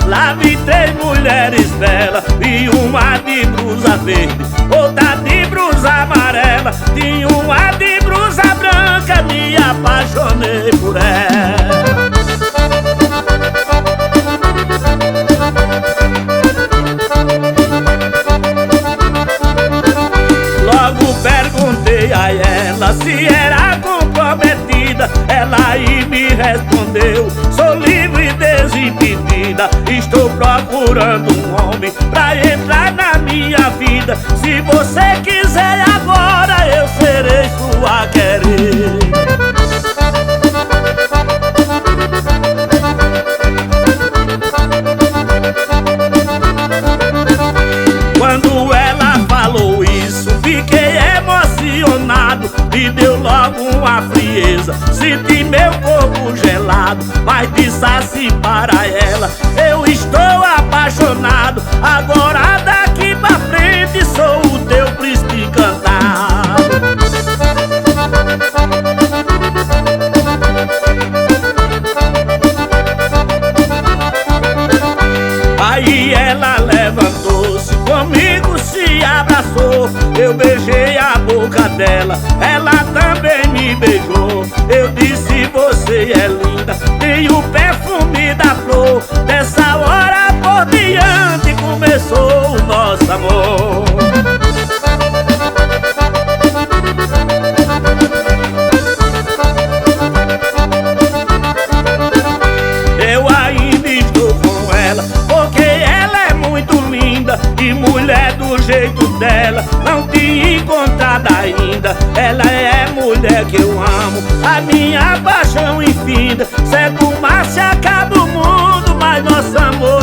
Lá vi 3 mulheres belas e uma de blusa verde, outra de blusa amarela, tinha uma de blusa branca, me apaixonei por ela. Logo perguntei a ela se era comprometida, ela aí me respondeu: sou livre e desimpedida, estou procurando um homem pra entrar na minha vida. Se você quiser agora, eu serei sua querida. Quando ela falou isso, fiquei emocionado, me deu logo uma frieza, senti meu corpo gelado, mas disse assim para ela: eu estou apaixonado, agora daqui pra frente sou o teu príncipe encantado. Aí ela levantou-se, comigo se abraçou, eu beijei a boca dela, ela também me beijou. Eu disse: você é linda, tem o perfume da flor. Dessa hora por diante começou o nosso amor. Eu ainda estou com ela, porque ela é muito linda, e mulher do jeito dela não tinha encontrado ainda. Ela é mulher que eu amo, a minha paixão infinda. Cego, mas se acaba o mundo, mas nosso amor